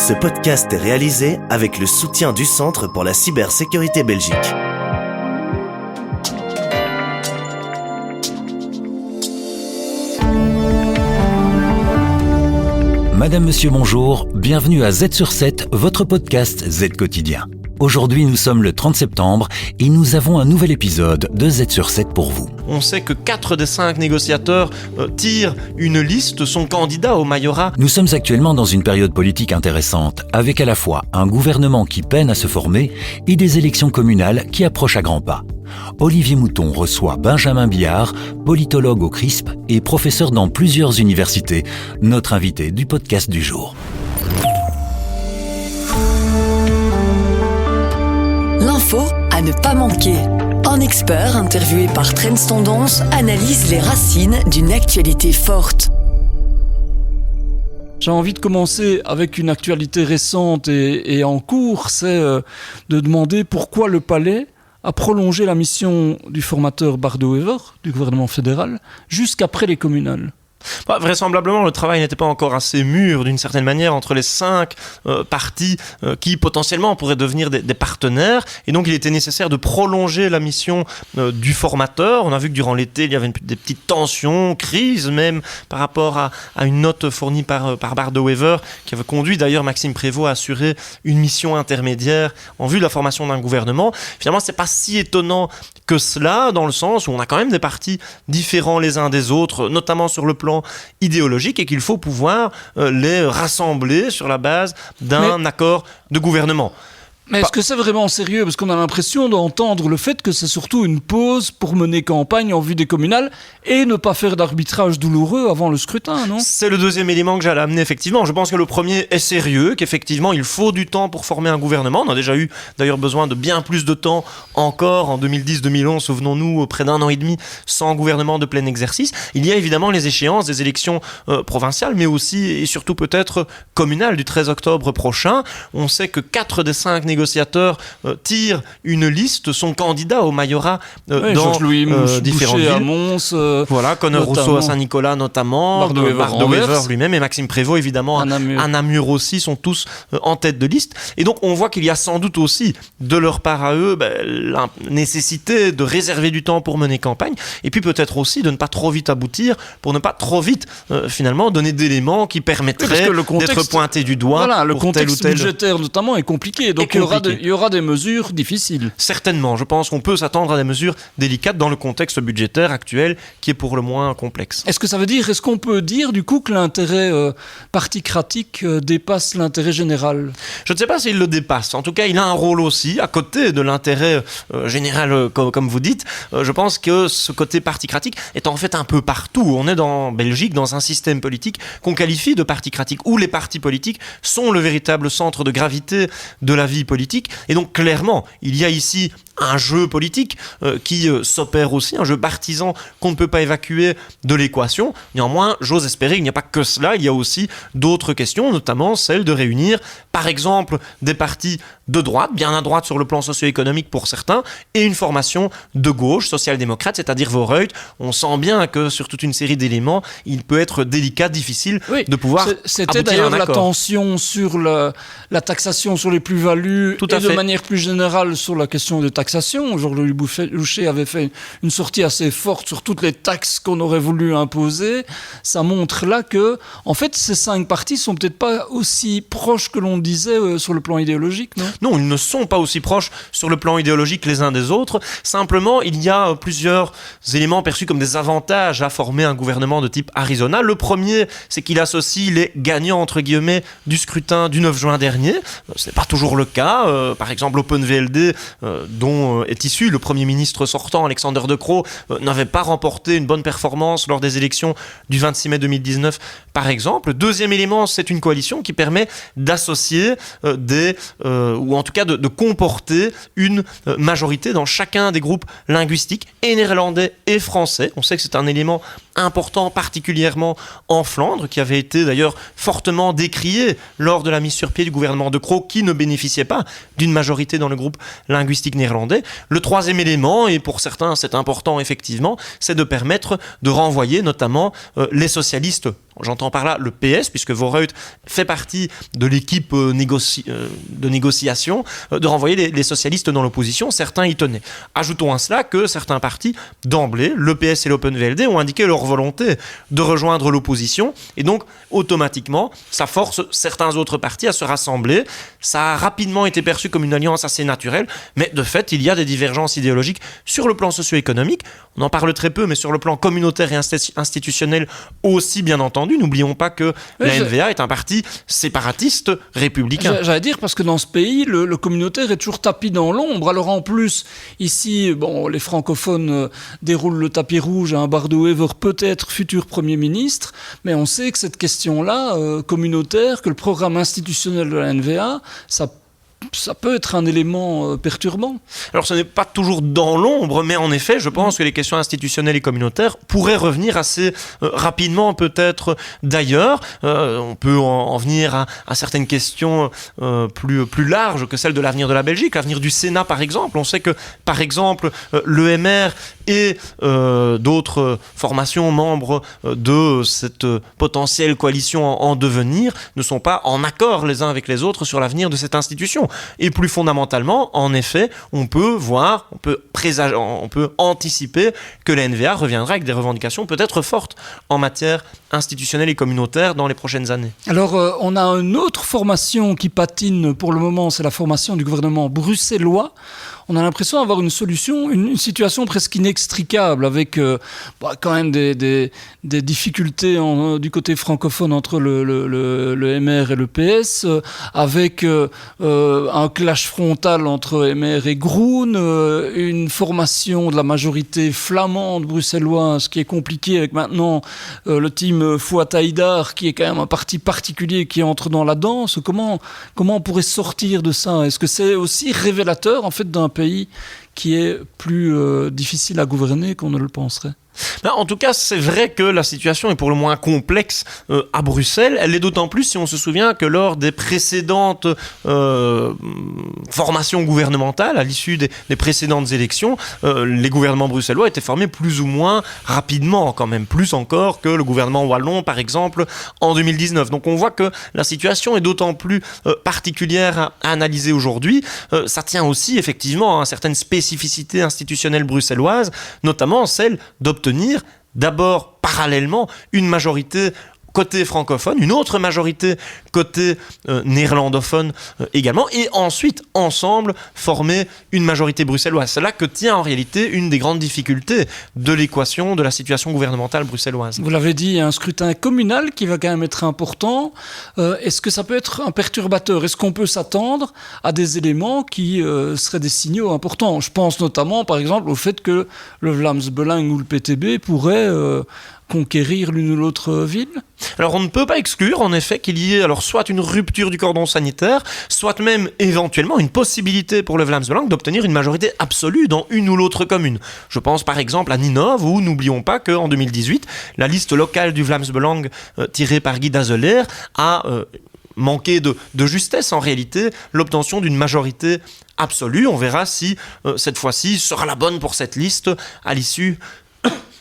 Ce podcast est réalisé avec le soutien du Centre pour la cybersécurité Belgique. Madame, monsieur, bonjour, bienvenue à Z sur 7, votre podcast Z quotidien. Aujourd'hui, nous sommes le 30 septembre et nous avons un nouvel épisode de Z sur 7 pour vous. On sait que 4 des 5 négociateurs tirent une liste, sont candidats au majorat. Nous sommes actuellement dans une période politique intéressante, avec à la fois un gouvernement qui peine à se former et des élections communales qui approchent à grands pas. Olivier Mouton reçoit Benjamin Biard, politologue au CRISP et professeur dans plusieurs universités, notre invité du podcast du jour. L'info à ne pas manquer. Un expert interviewé par Trends Tendance analyse les racines d'une actualité forte. J'ai envie de commencer avec une actualité récente et en cours, c'est de demander pourquoi le Palais a prolongé la mission du formateur Bardo-Wever, du gouvernement fédéral, jusqu'après les communales. Vraisemblablement, le travail n'était pas encore assez mûr d'une certaine manière entre les 5 partis qui potentiellement pourraient devenir des partenaires, et donc il était nécessaire de prolonger la mission du formateur. On a vu que durant l'été il y avait des petites tensions, crises même par rapport à une note fournie par Bardo-Wever qui avait conduit d'ailleurs Maxime Prévost à assurer une mission intermédiaire en vue de la formation d'un gouvernement. Finalement, c'est pas si étonnant que cela, dans le sens où on a quand même des partis différents les uns des autres, notamment sur le plan idéologique, et qu'il faut pouvoir les rassembler sur la base d'un accord de gouvernement. Mais est-ce que c'est vraiment sérieux ? Parce qu'on a l'impression d'entendre le fait que c'est surtout une pause pour mener campagne en vue des communales et ne pas faire d'arbitrage douloureux avant le scrutin, non ? C'est le deuxième élément que j'allais amener, effectivement. Je pense que le premier est sérieux, qu'effectivement il faut du temps pour former un gouvernement. On a déjà eu d'ailleurs besoin de bien plus de temps encore en 2010-2011, souvenons-nous, près d'un an et demi sans gouvernement de plein exercice. Il y a évidemment les échéances des élections provinciales, mais aussi et surtout peut-être communales du 13 octobre prochain. On sait que 4 des 5 négociateurs tirent une liste, sont candidats au majorat dans différentes villes. À Mons, voilà, Conor Rousseau à Saint-Nicolas notamment, Bardo-Wever lui-même et Maxime Prévost évidemment à Namur aussi sont tous en tête de liste. Et donc on voit qu'il y a sans doute aussi de leur part à eux la nécessité de réserver du temps pour mener campagne, et puis peut-être aussi de ne pas trop vite aboutir pour ne pas trop vite finalement donner d'éléments qui permettraient d'être pointés du doigt. Voilà, le contexte budgétaire notamment est compliqué, donc il y aura des mesures difficiles. Certainement, je pense qu'on peut s'attendre à des mesures délicates dans le contexte budgétaire actuel qui est pour le moins complexe. Est-ce qu'on peut dire du coup que l'intérêt particratique dépasse l'intérêt général ? Je ne sais pas s'il le dépasse. En tout cas, il a un rôle aussi, à côté de l'intérêt général, comme vous dites. Je pense que ce côté particratique est en fait un peu partout. On est en Belgique dans un système politique qu'on qualifie de particratique, où les partis politiques sont le véritable centre de gravité de la vie politique. Et donc clairement, il y a ici un jeu politique qui s'opère aussi, un jeu partisan qu'on ne peut pas évacuer de l'équation. Néanmoins, j'ose espérer qu'il n'y a pas que cela, il y a aussi d'autres questions, notamment celle de réunir, par exemple, des partis de droite, bien à droite sur le plan socio-économique pour certains, et une formation de gauche, social-démocrate, c'est-à-dire Vooruit. On sent bien que sur toute une série d'éléments, il peut être délicat, difficile de pouvoir c'était d'ailleurs la tension sur la taxation sur les plus-values et de manière plus générale sur la question de taxation. Jean-Louis Boucher avait fait une sortie assez forte sur toutes les taxes qu'on aurait voulu imposer. Ça montre là que, en fait, ces 5 partis sont peut-être pas aussi proches que l'on disait sur le plan idéologique, non ? Non, ils ne sont pas aussi proches sur le plan idéologique les uns des autres. Simplement, il y a plusieurs éléments perçus comme des avantages à former un gouvernement de type Arizona. Le premier, c'est qu'il associe les gagnants, entre guillemets, du scrutin du 9 juin dernier. Ce n'est pas toujours le cas. Par exemple, OpenVLD, dont est issu le Premier ministre sortant, Alexander De Croo, n'avait pas remporté une bonne performance lors des élections du 26 mai 2019, par exemple. Deuxième élément, c'est une coalition qui permet d'associer ou en tout cas de comporter une majorité dans chacun des groupes linguistiques, et néerlandais et français. On sait que c'est un élément important, particulièrement en Flandre, qui avait été d'ailleurs fortement décrié lors de la mise sur pied du gouvernement De Croo, qui ne bénéficiait pas d'une majorité dans le groupe linguistique néerlandais. Le troisième élément, et pour certains c'est important effectivement, c'est de permettre de renvoyer notamment les socialistes j'entends par là le PS, puisque Voorhout fait partie de l'équipe de négociation, de renvoyer les socialistes dans l'opposition. Certains y tenaient. Ajoutons à cela que certains partis, d'emblée, le PS et l'Open VLD, ont indiqué leur volonté de rejoindre l'opposition, et donc automatiquement, ça force certains autres partis à se rassembler. Ça a rapidement été perçu comme une alliance assez naturelle, mais de fait, il y a des divergences idéologiques sur le plan socio-économique. On en parle très peu, mais sur le plan communautaire et institutionnel aussi, bien entendu. N'oublions pas que la NVA est un parti séparatiste républicain. J'allais dire, parce que dans ce pays, le communautaire est toujours tapis dans l'ombre. Alors en plus, ici, les francophones déroulent le tapis rouge à un Bardot-Wever, peut-être futur Premier ministre, mais on sait que cette question-là, communautaire, que le programme institutionnel de la NVA, ça peut être un élément perturbant. Alors ce n'est pas toujours dans l'ombre, mais en effet, je pense que les questions institutionnelles et communautaires pourraient revenir assez rapidement, peut-être d'ailleurs. On peut en venir à certaines questions plus larges que celles de l'avenir de la Belgique, l'avenir du Sénat par exemple. On sait que, par exemple, l'EMR et d'autres formations membres de cette potentielle coalition en devenir ne sont pas en accord les uns avec les autres sur l'avenir de cette institution. Et plus fondamentalement, en effet, on peut anticiper que la NVA reviendra avec des revendications peut-être fortes en matière institutionnelle et communautaire dans les prochaines années. Alors, on a une autre formation qui patine pour le moment, c'est la formation du gouvernement bruxellois. On a l'impression d'avoir une situation presque inextricable avec quand même des difficultés du côté francophone entre le MR et le PS, avec un clash frontal entre MR et Groen, une formation de la majorité flamande bruxelloise qui est compliquée avec maintenant le team Fouad-Haïdar qui est quand même un parti particulier qui entre dans la danse. Comment on pourrait sortir de ça? Est-ce que c'est aussi révélateur en fait d'un pays qui est plus difficile à gouverner qu'on ne le penserait? En tout cas, c'est vrai que la situation est pour le moins complexe à Bruxelles. Elle l'est d'autant plus si on se souvient que lors des précédentes formations gouvernementales, à l'issue des précédentes élections, les gouvernements bruxellois étaient formés plus ou moins rapidement, quand même plus encore que le gouvernement wallon, par exemple, en 2019. Donc on voit que la situation est d'autant plus particulière à analyser aujourd'hui. Ça tient aussi effectivement à certaines spécificités institutionnelles bruxelloises, notamment celle d'obtenir d'abord parallèlement une majorité côté francophone, une autre majorité côté néerlandophone également, et ensuite, ensemble, former une majorité bruxelloise. C'est là que tient en réalité une des grandes difficultés de l'équation de la situation gouvernementale bruxelloise. Vous l'avez dit, il y a un scrutin communal qui va quand même être important. Est-ce que ça peut être un perturbateur? Est-ce qu'on peut s'attendre à des éléments qui seraient des signaux importants? Je pense notamment, par exemple, au fait que le Vlaams Belang ou le PTB pourraient conquérir l'une ou l'autre ville? Alors on ne peut pas exclure en effet qu'il y ait soit une rupture du cordon sanitaire, soit même éventuellement une possibilité pour le Vlaams Belang d'obtenir une majorité absolue dans une ou l'autre commune. Je pense par exemple à Ninove, où n'oublions pas qu'en 2018, la liste locale du Vlaams Belang tirée par Guy Dazeler a manqué de justesse en réalité l'obtention d'une majorité absolue. On verra si cette fois-ci sera la bonne pour cette liste à l'issue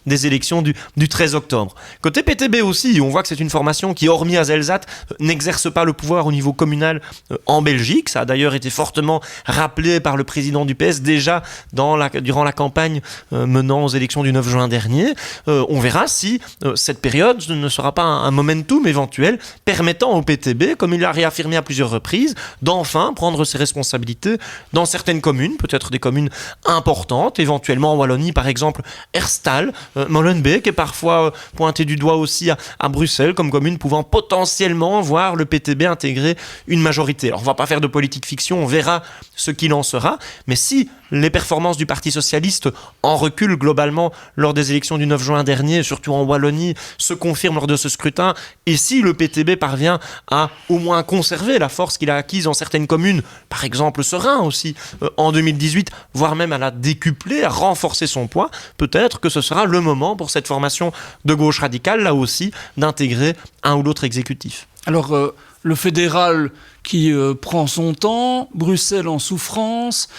des élections du 13 octobre. Côté PTB aussi, on voit que c'est une formation qui, hormis à Zelzat, n'exerce pas le pouvoir au niveau communal en Belgique. Ça a d'ailleurs été fortement rappelé par le président du PS déjà durant la campagne menant aux élections du 9 juin dernier. On verra si cette période ne sera pas un momentum éventuel permettant au PTB, comme il l'a réaffirmé à plusieurs reprises, d'enfin prendre ses responsabilités dans certaines communes, peut-être des communes importantes, éventuellement en Wallonie par exemple Herstal, Molenbeek est parfois pointé du doigt aussi à Bruxelles comme commune pouvant potentiellement voir le PTB intégrer une majorité. Alors on ne va pas faire de politique fiction, on verra ce qu'il en sera, mais si les performances du Parti Socialiste en recul globalement lors des élections du 9 juin dernier, surtout en Wallonie, se confirment lors de ce scrutin, et si le PTB parvient à au moins conserver la force qu'il a acquise dans certaines communes, par exemple Serein aussi, en 2018, voire même à la décupler, à renforcer son poids, peut-être que ce sera le moment pour cette formation de gauche radicale, là aussi, d'intégrer un ou l'autre exécutif. Alors, le fédéral qui prend son temps, Bruxelles en souffrance.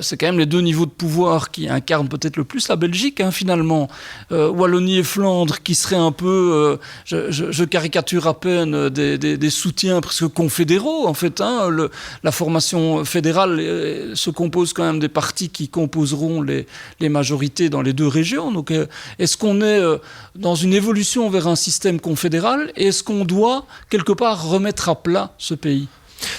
C'est quand même les deux niveaux de pouvoir qui incarnent peut-être le plus la Belgique, finalement. Wallonie et Flandre qui seraient un peu, je caricature à peine, des soutiens presque confédéraux, en fait. La formation fédérale se compose quand même des partis qui composeront les majorités dans les deux régions. Donc, est-ce qu'on est dans une évolution vers un système confédéral et est-ce qu'on doit, quelque part, remettre à plat ce pays ?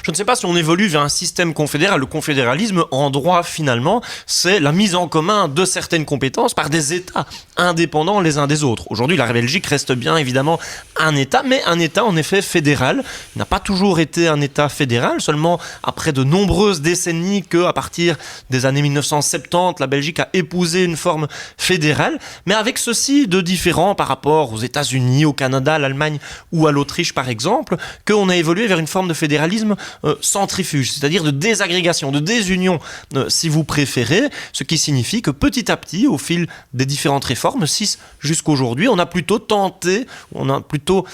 Je ne sais pas si on évolue vers un système confédéral. Le confédéralisme, en droit, finalement, c'est la mise en commun de certaines compétences par des États indépendants les uns des autres. Aujourd'hui, la Belgique reste bien évidemment un État, mais un État en effet fédéral. Il n'a pas toujours été un État fédéral, seulement après de nombreuses décennies qu'à partir des années 1970, la Belgique a épousé une forme fédérale, mais avec ceci de différent par rapport aux États-Unis, au Canada, à l'Allemagne ou à l'Autriche par exemple, qu'on a évolué vers une forme de fédéralisme centrifuge, c'est-à-dire de désagrégation, de désunion, si vous préférez, ce qui signifie que petit à petit, au fil des différentes réformes, 6 jusqu'aujourd'hui, on a plutôt tenté, on a plutôt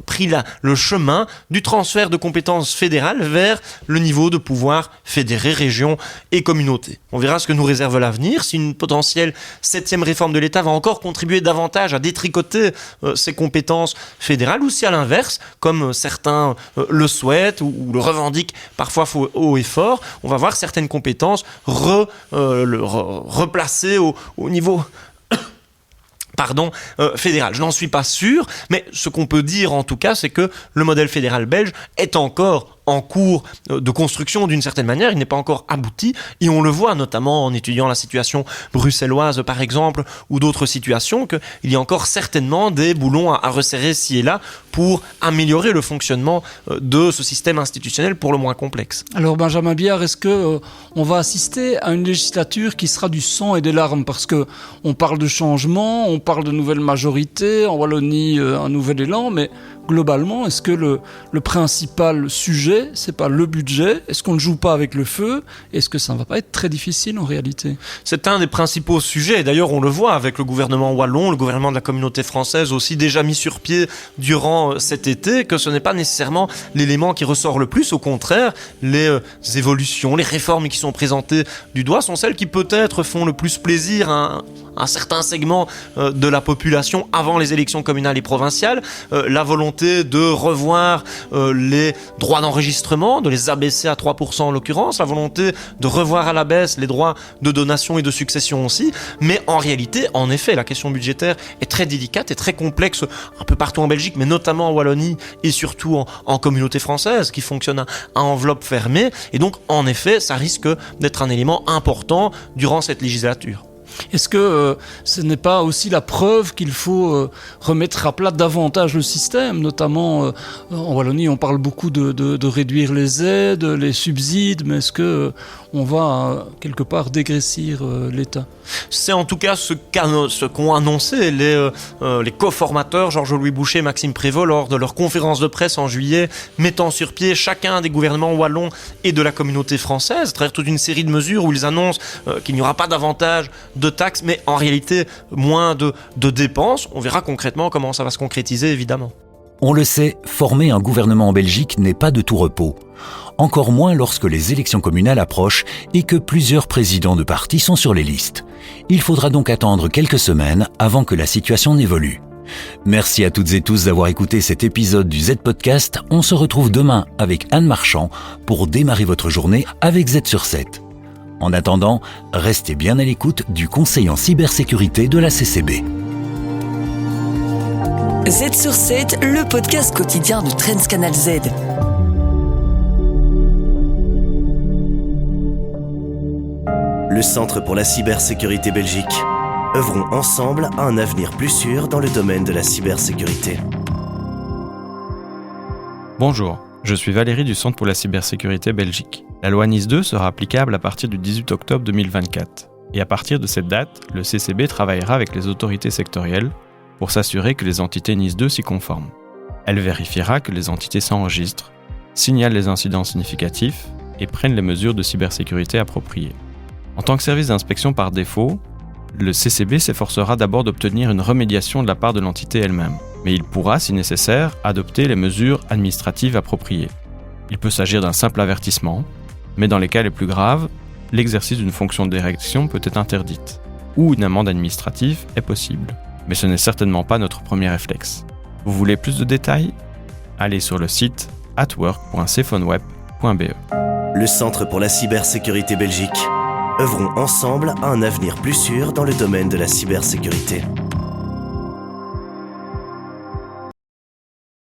pris le chemin du transfert de compétences fédérales vers le niveau de pouvoir fédéré, région et communauté. On verra ce que nous réserve l'avenir, si une potentielle 7e réforme de l'État va encore contribuer davantage à détricoter ces compétences fédérales, ou si à l'inverse, comme certains le souhaitent ou le revendiquent parfois haut et fort, on va voir certaines compétences replacées au niveau fédéral. Je n'en suis pas sûr, mais ce qu'on peut dire en tout cas, c'est que le modèle fédéral belge est encore en cours de construction d'une certaine manière, il n'est pas encore abouti, et on le voit notamment en étudiant la situation bruxelloise par exemple, ou d'autres situations, qu'il y a encore certainement des boulons à resserrer ci et là pour améliorer le fonctionnement de ce système institutionnel pour le moins complexe. Alors Benjamin Biard, est-ce qu'on va assister à une législature qui sera du sang et des larmes, parce qu'on parle de changement, on parle de nouvelles majorités, en Wallonie un nouvel élan, mais globalement, est-ce que le principal sujet, c'est pas le budget ? Est-ce qu'on ne joue pas avec le feu ? Est-ce que ça ne va pas être très difficile en réalité ? C'est un des principaux sujets. D'ailleurs, on le voit avec le gouvernement wallon, le gouvernement de la communauté française aussi déjà mis sur pied durant cet été, que ce n'est pas nécessairement l'élément qui ressort le plus. Au contraire, les évolutions, les réformes qui sont présentées du doigt sont celles qui peut-être font le plus plaisir à un certain segment de la population avant les élections communales et provinciales. La volonté de revoir les droits d'enregistrement, de les abaisser à 3% en l'occurrence, la volonté de revoir à la baisse les droits de donation et de succession aussi, mais en réalité, en effet, la question budgétaire est très délicate et très complexe un peu partout en Belgique, mais notamment en Wallonie et surtout en communauté française qui fonctionne à enveloppe fermée, et donc en effet, ça risque d'être un élément important durant cette législature. Est-ce que ce n'est pas aussi la preuve qu'il faut remettre à plat davantage le système, notamment en Wallonie, on parle beaucoup de réduire les aides, les subsides, mais est-ce qu'on va quelque part dégraissir l'État ? C'est en tout cas ce qu'ont annoncé les coformateurs Georges-Louis Boucher et Maxime Prévost lors de leur conférence de presse en juillet, mettant sur pied chacun des gouvernements wallons et de la communauté française, à travers toute une série de mesures où ils annoncent qu'il n'y aura pas davantage de taxes, mais en réalité moins de dépenses. On verra concrètement comment ça va se concrétiser, évidemment. On le sait, former un gouvernement en Belgique n'est pas de tout repos. Encore moins lorsque les élections communales approchent et que plusieurs présidents de partis sont sur les listes. Il faudra donc attendre quelques semaines avant que la situation n'évolue. Merci à toutes et tous d'avoir écouté cet épisode du Z-Podcast. On se retrouve demain avec Anne Marchand pour démarrer votre journée avec Z sur 7. En attendant, restez bien à l'écoute du Conseil en cybersécurité de la CCB. Z sur 7, le podcast quotidien de Trends Canal Z. Le Centre pour la cybersécurité Belgique. Œuvrons ensemble à un avenir plus sûr dans le domaine de la cybersécurité. Bonjour, je suis Valérie du Centre pour la cybersécurité Belgique. La loi NIS 2 sera applicable à partir du 18 octobre 2024. Et à partir de cette date, le CCB travaillera avec les autorités sectorielles pour s'assurer que les entités NIS 2 s'y conforment. Elle vérifiera que les entités s'enregistrent, signalent les incidents significatifs et prennent les mesures de cybersécurité appropriées. En tant que service d'inspection par défaut, le CCB s'efforcera d'abord d'obtenir une remédiation de la part de l'entité elle-même, mais il pourra, si nécessaire, adopter les mesures administratives appropriées. Il peut s'agir d'un simple avertissement, mais dans les cas les plus graves, l'exercice d'une fonction de direction peut être interdite, ou une amende administrative est possible. Mais ce n'est certainement pas notre premier réflexe. Vous voulez plus de détails ? Allez sur le site atwork.cfoneweb.be. Le Centre pour la cybersécurité Belgique. Œuvrons ensemble à un avenir plus sûr dans le domaine de la cybersécurité.